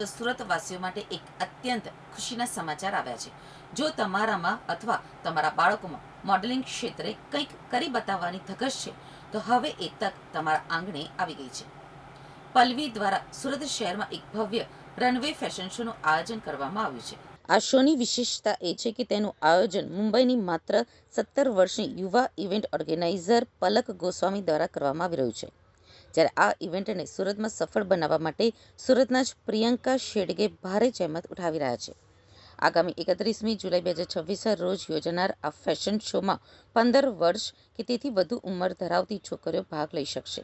સુરતવાસીઓ માટે એક અત્યંત ખુશીના સમાચાર આવ્યા છે. જો તમારામાં અથવા તમારા બાળકોમાં મોડેલિંગ ક્ષેત્રે કંઈક કરી બતાવવાની ધગશ છે, તો હવે એ તક તમારા આંગણે આવી ગઈ છે. પલ્લવી દ્વારા સુરત શહેરમાં એક ભવ્ય રનવે ફેશન શોનું આયોજન કરવામાં આવ્યું છે. આ શોની વિશેષતા એ છે કે તેનું આયોજન મુંબઈની માત્ર 17 વર્ષની યુવા ઇવેન્ટ ઓર્ગેનાઇઝર પલક ગોસ્વામી દ્વારા કરવામાં આવી રહ્યું છે. જ્યારે આ ઇવેન્ટને સુરતમાં સફળ બનાવવા માટે સુરતના જ પ્રિયંકા શેડગે ભારે જહેમત ઉઠાવી રહ્યા છે. આગામી 31મી જુલાઈ 2026 રોજ યોજાનાર આ ફેશન શોમાં 15 વર્ષ કે તેથી વધુ ઉંમર ધરાવતી છોકરીઓ ભાગ લઈ શકશે.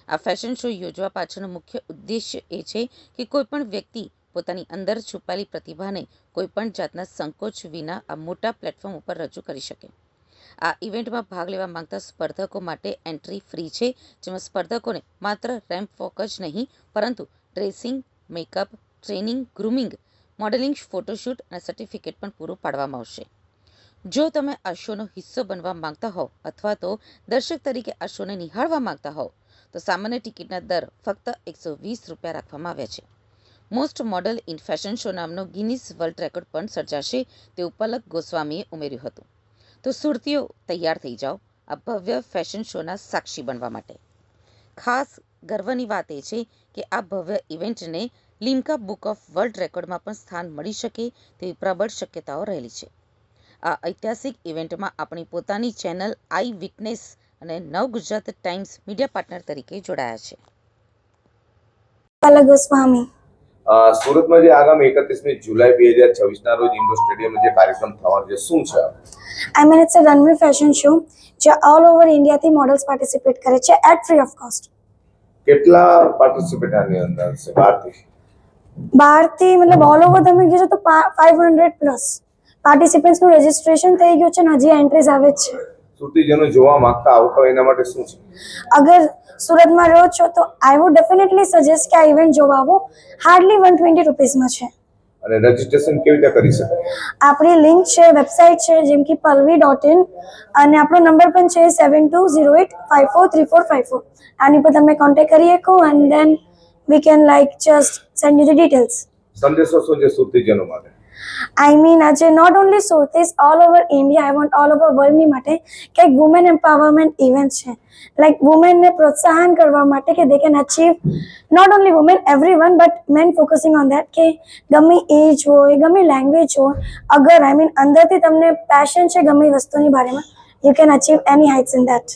આ ફેશન શો યોજવા પાછળનો મુખ્ય ઉદ્દેશ્ય એ છે કે કોઈપણ વ્યક્તિ પોતાની અંદર છુપાયેલી પ્રતિભાને કોઈપણ જાતના સંકોચ વિના આ મોટા પ્લેટફોર્મ ઉપર રજૂ કરી શકે. આ ઇવેન્ટમાં ભાગ લેવા માંગતા સ્પર્ધકો માટે એન્ટ્રી ફ્રી છે, જેમાં સ્પર્ધકોને માત્ર રેમ્પ વોક જ નહીં પરંતુ dressing, makeup, training, grooming, modelling, photoshoot અને સર્ટિફિકેટ પણ પૂરું પાડવામાં આવશે. જો તમે આ શોનો હિસ્સો બનવા માંગતા હોવ અથવા તો દર્શક તરીકે આ શોને નિહાળવા માંગતા હોવ તો સામાન્ય ટિકિટના દર ફક્ત ₹120 રાખવામાં આવ્યા છે. Most model in fashion show નામનો ગિનીસ વર્લ્ડ રેકોર્ડ પણ સર્જાશે તેવું પલક ગોસ્વામીએ ઉમેર્યું હતું. તો સુરતીઓ તૈયાર થઈ જાઓ આ ભવ્ય ફેશન શોના સાક્ષી બનવા માટે. ખાસ ગર્વની વાત એ છે કે આ ભવ્ય ઇવેન્ટને લિમ્કા બુક ઓફ વર્લ્ડ રેકોર્ડમાં પણ સ્થાન મળી શકે તેવી પ્રબળ શક્યતાઓ રહેલી છે. આ ઐતિહાસિક ઇવેન્ટમાં આપણી પોતાની ચેનલ આઈ વિટનેસ અને નવગુજરાત ટાઈમ્સ મીડિયા પાર્ટનર તરીકે જોડાયા છે. પલક ગોસ્વામી સુરતમાં જે આગામી 31મી જુલાઈ 2026ના રોજ ઇન્ડોર સ્ટેડિયમમાં જે કાર્યક્રમ થવાનો છે, શું છે? it's a runway fashion show જ્યાં ઓલ ઓવર ઇન્ડિયાથી મોડલ્સ પાર્ટિસિપેટ કરે છે એટ ફ્રી ઓફ કોસ્ટ. કેટલા પાર્ટિસિપેટ આની અંદર છે બહારથી મતલબ ઓલ ઓવર તમે કહેશો તો 500 પ્લસ પાર્ટિસિપન્ટ્સનું રજિસ્ટ્રેશન થઈ ગયું છે અને હજી એન્ટ્રીઝ આવે જ છે. સુરતીજનો જોવા માંગતા આવતા હોય એના માટે શું છે? અગર સુરતમાં રહો છો તો આઈ વુડ ડેફિનેટલી સજેસ્ટ કે આ ઇવેન્ટ જોવા આવો. હાર્ડલી ₹120 છે. અને રજિસ્ટ્રેશન કેવી રીતે કરી શકાય? આપણી લિંક છે, વેબસાઇટ છે જેમ કે palvi.in અને આપણો નંબર પણ છે 7208543454. આની પર તમે કોન્ટેક્ટ કરી શકો and then we can just send you the details. સંદેશો શું છે સુરતીજનો માટે? આજે not only Suratis, all over India, I want all over વર્લ્ડની માટે કે એક વુમેન એમ્પાવરમેન્ટ ઇવેન્ટ છે. વુમેનને પ્રોત્સાહન કરવા માટે કે they can achieve not only women, everyone, but men focusing on that કે ગમે એજ હોય, ગમે લેંગ્વેજ હોય, અગર અંદરથી તમને પેશન છે ગમે વસ્તુની બારેમાં, you can achieve any heights in that.